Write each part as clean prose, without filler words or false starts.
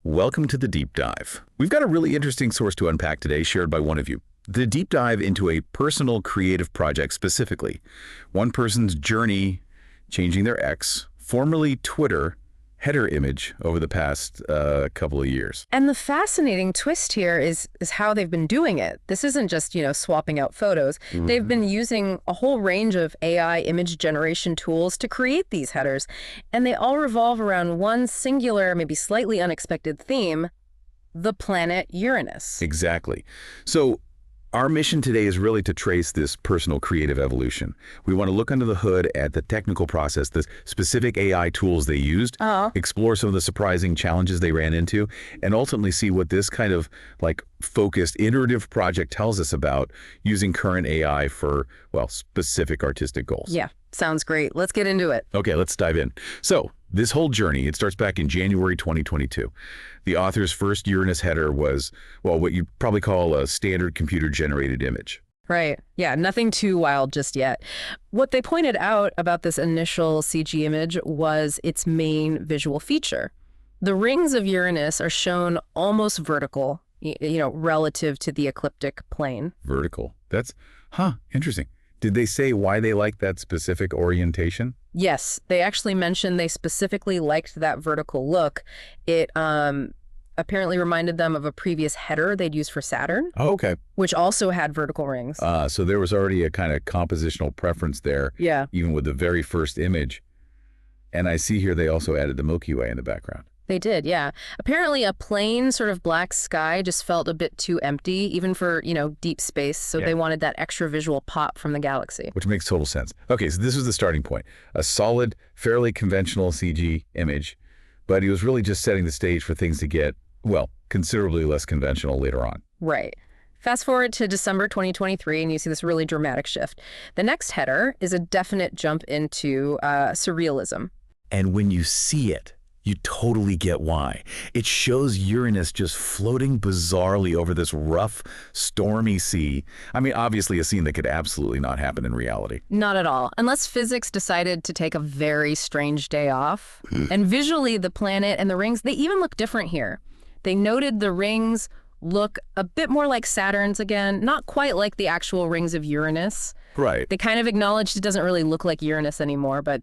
Welcome to the Deep Dive. We've got a really interesting source to unpack today, shared by one of you. The deep dive into a personal creative project specifically. One person's journey changing their X, formerly Twitter, header image over the past couple of years. And the fascinating twist here is how they've been doing it. This isn't just, swapping out photos. They've been using a whole range of AI image generation tools to create these headers. And they all revolve around one singular, maybe slightly unexpected theme, the planet Uranus. Exactly. So our mission today is really to trace this personal creative evolution. We want to look under the hood at the technical process, the specific AI tools they used, explore some of the surprising challenges they ran into, and ultimately see what this kind of focused, iterative project tells us about using current AI for, specific artistic goals. Yeah, sounds great. Let's get into it. Okay, let's dive in. So this whole journey, it starts back in January 2022. The author's first Uranus header was, what you'd probably call a standard computer-generated image. Right. Yeah, nothing too wild just yet. What they pointed out about this initial CG image was its main visual feature. The rings of Uranus are shown almost vertical, relative to the ecliptic plane. Vertical. That's, interesting. Did they say why they like that specific orientation? Yes, they actually mentioned they specifically liked that vertical look. It apparently reminded them of a previous header they'd used for Saturn. Oh, okay. Which also had vertical rings. So there was already a kind of compositional preference there. Yeah. Even with the very first image. And I see here they also added the Milky Way in the background. They did, yeah. Apparently a plain sort of black sky just felt a bit too empty, even for, deep space. So they wanted that extra visual pop from the galaxy. Which makes total sense. Okay, so this was the starting point. A solid, fairly conventional CG image, but he was really just setting the stage for things to get, considerably less conventional later on. Right. Fast forward to December 2023, and you see this really dramatic shift. The next header is a definite jump into surrealism. And when you see it, you totally get why. It shows Uranus just floating bizarrely over this rough, stormy sea. I mean, obviously a scene that could absolutely not happen in reality. Not at all, unless physics decided to take a very strange day off. And visually, the planet and the rings, they even look different here. They noted the rings look a bit more like Saturn's again, not quite like the actual rings of Uranus. Right. They kind of acknowledged it doesn't really look like Uranus anymore, but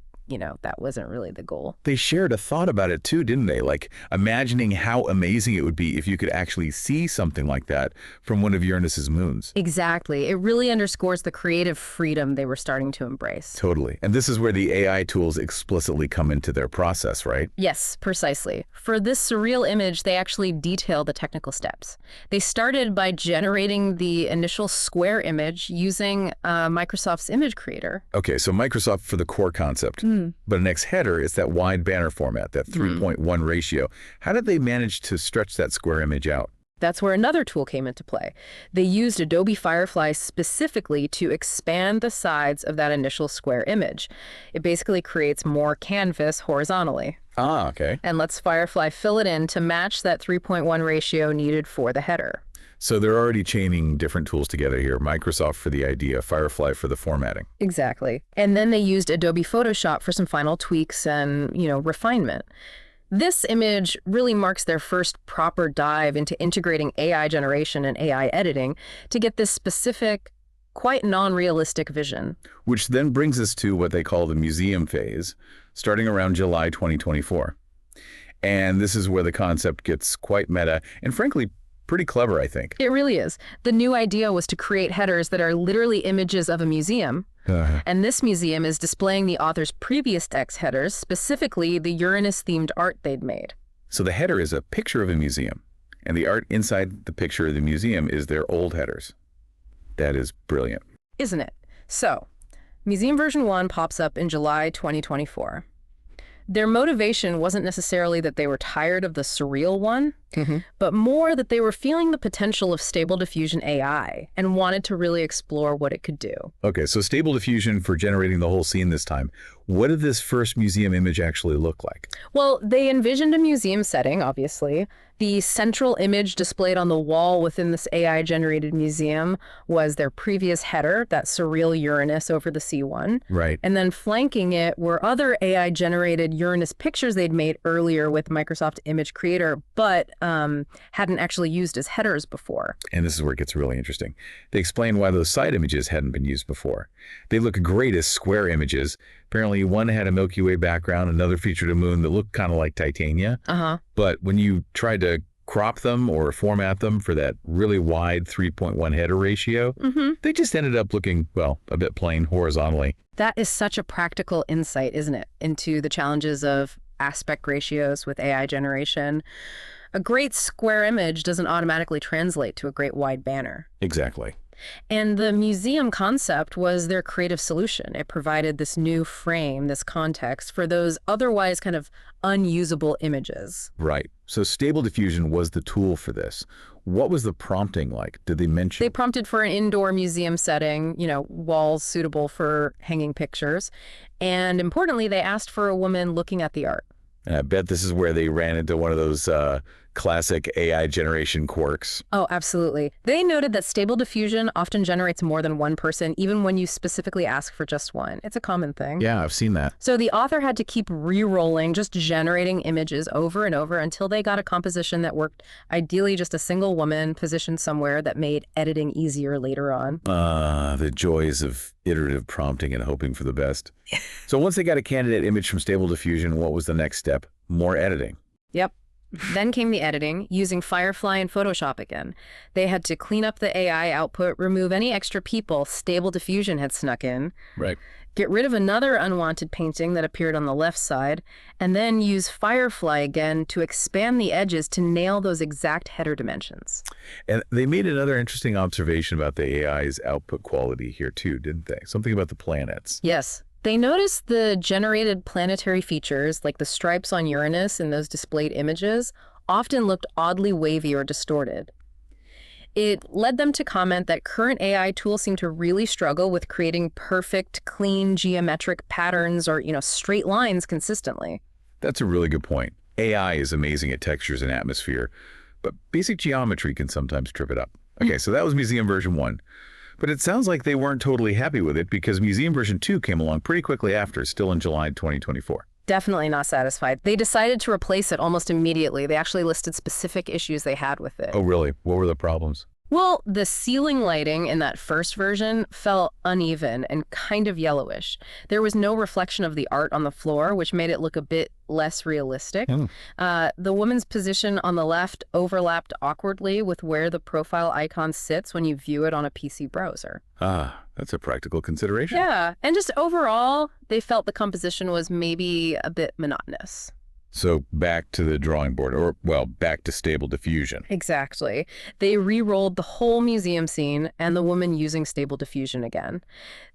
that wasn't really the goal. They shared a thought about it too, didn't they? Like imagining how amazing it would be if you could actually see something like that from one of Uranus's moons. Exactly. It really underscores the creative freedom they were starting to embrace. Totally. And this is where the AI tools explicitly come into their process, right? Yes, precisely. For this surreal image, they actually detail the technical steps. They started by generating the initial square image using Microsoft's image creator. Okay, so Microsoft for the core concept. But next header is that wide banner format, that 3.1 ratio. How did they manage to stretch that square image out? That's where another tool came into play. They used Adobe Firefly specifically to expand the sides of that initial square image. It basically creates more canvas horizontally. Ah, okay. And lets Firefly fill it in to match that 3.1 ratio needed for the header. So they're already chaining different tools together here. Microsoft for the idea, Firefly for the formatting. Exactly. And then they used Adobe Photoshop for some final tweaks and, refinement. This image really marks their first proper dive into integrating AI generation and AI editing to get this specific, quite non-realistic vision. Which then brings us to what they call the museum phase, starting around July 2024. And this is where the concept gets quite meta and frankly, pretty clever, I think. It really is. The new idea was to create headers that are literally images of a museum. And this museum is displaying the author's previous text headers, specifically the Uranus-themed art they'd made. So the header is a picture of a museum, and the art inside the picture of the museum is their old headers. That is brilliant. Isn't it? So, Museum version 1 pops up in July 2024. Their motivation wasn't necessarily that they were tired of the surreal one. but more that they were feeling the potential of Stable Diffusion AI and wanted to really explore what it could do. Okay, so Stable Diffusion for generating the whole scene this time. What did this first museum image actually look like? Well, they envisioned a museum setting, obviously. The central image displayed on the wall within this AI-generated museum was their previous header, that surreal Uranus over the sea one. Right. And then flanking it were other AI-generated Uranus pictures they'd made earlier with Microsoft Image Creator, but hadn't actually used as headers before. And this is where it gets really interesting. They explain why those side images hadn't been used before. They look great as square images. Apparently, one had a Milky Way background, another featured a moon that looked kind of like Titania. But when you tried to crop them or format them for that really wide 3.1 header ratio, they just ended up looking, well, a bit plain horizontally. That is such a practical insight, isn't it, into the challenges of aspect ratios with AI generation. A great square image doesn't automatically translate to a great wide banner. Exactly. And the museum concept was their creative solution. It provided this new frame, this context for those otherwise kind of unusable images. Right. So Stable Diffusion was the tool for this. What was the prompting like? Did they mention? They prompted for an indoor museum setting, walls suitable for hanging pictures. And importantly, they asked for a woman looking at the art. And I bet this is where they ran into one of those classic AI generation quirks. Oh, absolutely. They noted that Stable Diffusion often generates more than one person, even when you specifically ask for just one. It's a common thing. Yeah, I've seen that. So the author had to keep re-rolling, just generating images over and over until they got a composition that worked, ideally just a single woman positioned somewhere that made editing easier later on. The joys of iterative prompting and hoping for the best. So once they got a candidate image from Stable Diffusion, what was the next step? More editing. Yep. Then came the editing, using Firefly and Photoshop again. They had to clean up the AI output, remove any extra people Stable Diffusion had snuck in, Right. get rid of another unwanted painting that appeared on the left side, and then use Firefly again to expand the edges to nail those exact header dimensions. And they made another interesting observation about the AI's output quality here too, didn't they? Something about the planets. Yes. They noticed the generated planetary features, like the stripes on Uranus in those displayed images, often looked oddly wavy or distorted. It led them to comment that current AI tools seem to really struggle with creating perfect, clean, geometric patterns or, straight lines consistently. That's a really good point. AI is amazing at textures and atmosphere, but basic geometry can sometimes trip it up. Okay, so that was Museum version 1. But it sounds like they weren't totally happy with it because Museum version 2 came along pretty quickly after, still in July 2024. Definitely not satisfied. They decided to replace it almost immediately. They actually listed specific issues they had with it. Oh, really? What were the problems? Well, the ceiling lighting in that first version felt uneven and kind of yellowish. There was no reflection of the art on the floor, which made it look a bit less realistic. The woman's position on the left overlapped awkwardly with where the profile icon sits when you view it on a PC browser. That's a practical consideration. Yeah, and just overall, they felt the composition was maybe a bit monotonous. So back to the drawing board, or, well, back to Stable Diffusion. Exactly. They re-rolled the whole museum scene and the woman using Stable Diffusion again.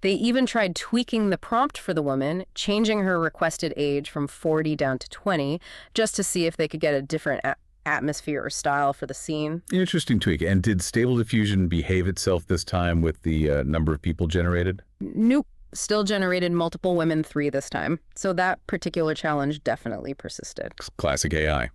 They even tried tweaking the prompt for the woman, changing her requested age from 40 down to 20, just to see if they could get a different atmosphere or style for the scene. Interesting tweak. And did Stable Diffusion behave itself this time with the number of people generated? Nope. Still generated multiple women 3 this time. So that particular challenge definitely persisted. Classic AI.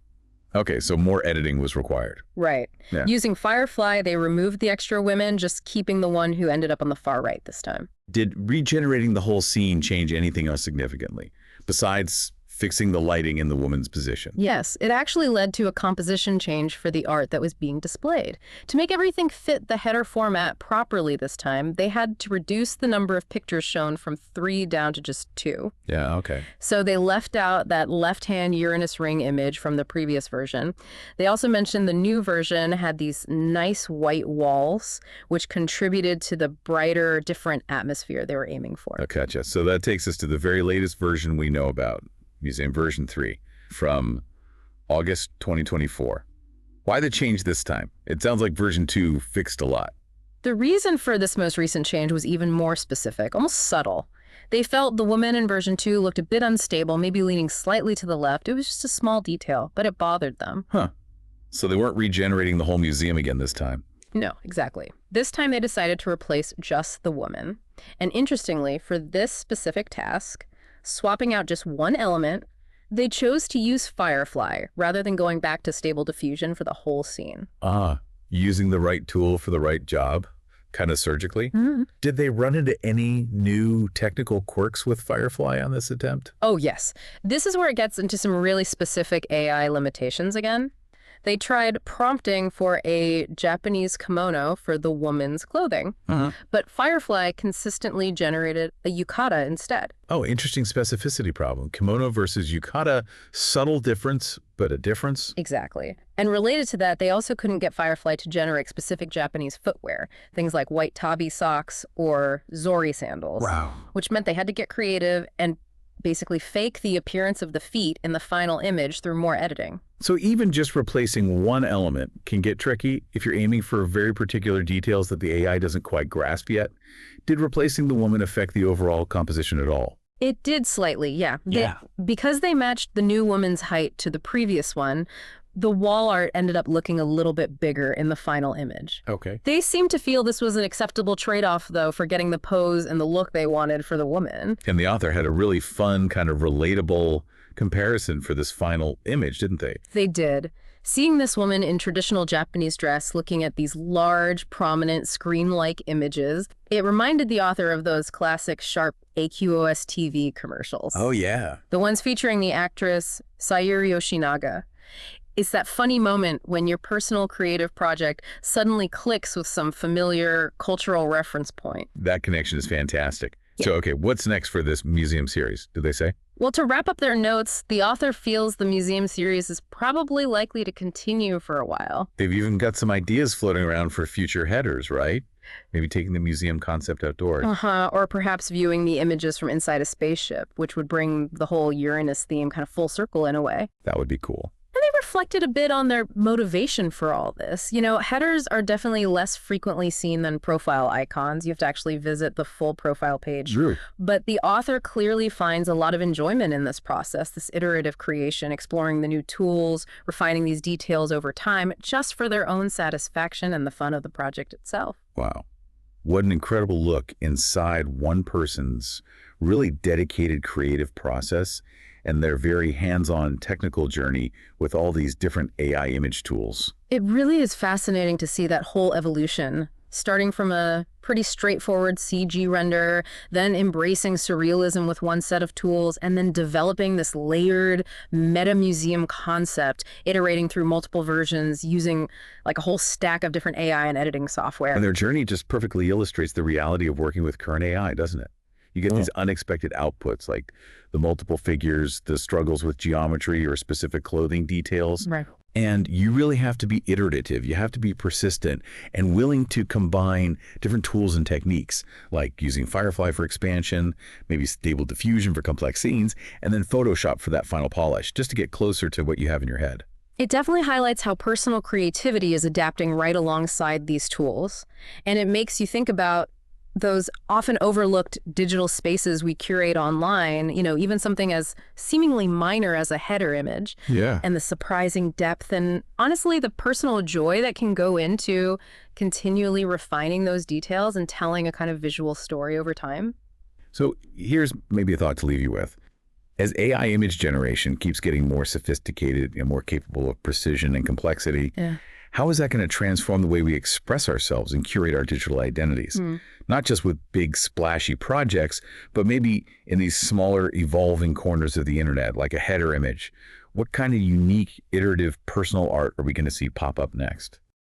Okay, so more editing was required. Right. Yeah. Using Firefly, they removed the extra women, just keeping the one who ended up on the far right this time. Did regenerating the whole scene change anything else significantly, besides fixing the lighting in the woman's position? Yes, it actually led to a composition change for the art that was being displayed. To make everything fit the header format properly this time, they had to reduce the number of pictures shown from 3 down to just 2. Yeah, okay. So they left out that left-hand Uranus ring image from the previous version. They also mentioned the new version had these nice white walls, which contributed to the brighter, different atmosphere they were aiming for. I'll catch you. So that takes us to the very latest version we know about. Museum version 3 from August 2024. Why the change this time? It sounds like version 2 fixed a lot. The reason for this most recent change was even more specific, almost subtle. They felt the woman in version 2 looked a bit unstable, maybe leaning slightly to the left. It was just a small detail, but it bothered them. So they weren't regenerating the whole museum again this time. No, exactly. This time they decided to replace just the woman. And interestingly, for this specific task, swapping out just one element, they chose to use Firefly rather than going back to Stable Diffusion for the whole scene. Ah, using the right tool for the right job, kind of surgically. Did they run into any new technical quirks with Firefly on this attempt? Oh, yes. This is where it gets into some really specific AI limitations again. They tried prompting for a Japanese kimono for the woman's clothing, but Firefly consistently generated a yukata instead. Oh, interesting specificity problem. Kimono versus yukata, subtle difference, but a difference? Exactly. And related to that, they also couldn't get Firefly to generate specific Japanese footwear, things like white tabi socks or zori sandals. Wow. Which meant they had to get creative and basically fake the appearance of the feet in the final image through more editing. So even just replacing one element can get tricky if you're aiming for very particular details that the AI doesn't quite grasp yet. Did replacing the woman affect the overall composition at all? It did slightly, yeah. Because they matched the new woman's height to the previous one, the wall art ended up looking a little bit bigger in the final image. Okay. They seemed to feel this was an acceptable trade-off, though, for getting the pose and the look they wanted for the woman. And the author had a really fun, kind of relatable comparison for this final image, didn't they? They did. Seeing this woman in traditional Japanese dress looking at these large, prominent, screen-like images, it reminded the author of those classic sharp AQOS TV commercials. Oh, yeah. The ones featuring the actress Sayuri Yoshinaga. It's that funny moment when your personal creative project suddenly clicks with some familiar cultural reference point. That connection is fantastic. Yeah. So, okay, what's next for this museum series, did they say? Well, to wrap up their notes, the author feels the museum series is probably likely to continue for a while. They've even got some ideas floating around for future headers, right? Maybe taking the museum concept outdoors. Or perhaps viewing the images from inside a spaceship, which would bring the whole Uranus theme kind of full circle in a way. That would be cool. And they reflected a bit on their motivation for all this. You know, headers are definitely less frequently seen than profile icons. You have to actually visit the full profile page. Really? But the author clearly finds a lot of enjoyment in this process, this iterative creation, exploring the new tools, refining these details over time, just for their own satisfaction and the fun of the project itself. Wow. What an incredible look inside one person's really dedicated creative process and their very hands-on technical journey with all these different AI image tools. It really is fascinating to see that whole evolution, starting from a pretty straightforward CG render, then embracing surrealism with one set of tools, and then developing this layered meta-museum concept, iterating through multiple versions, using like a whole stack of different AI and editing software. And their journey just perfectly illustrates the reality of working with current AI, doesn't it? You get these unexpected outputs like the multiple figures, the struggles with geometry or specific clothing details. Right. And you really have to be iterative. You have to be persistent and willing to combine different tools and techniques, like using Firefly for expansion, maybe Stable Diffusion for complex scenes, and then Photoshop for that final polish, just to get closer to what you have in your head. It definitely highlights how personal creativity is adapting right alongside these tools. And it makes you think about those often overlooked digital spaces we curate online, you know, even something as seemingly minor as a header image. Yeah. And the surprising depth and honestly the personal joy that can go into continually refining those details and telling a kind of visual story over time. So here's maybe a thought to leave you with. As AI image generation keeps getting more sophisticated and more capable of precision and complexity, how is that going to transform the way we express ourselves and curate our digital identities? Not just with big splashy projects, but maybe in these smaller evolving corners of the internet, like a header image. What kind of unique, iterative personal art are we going to see pop up next?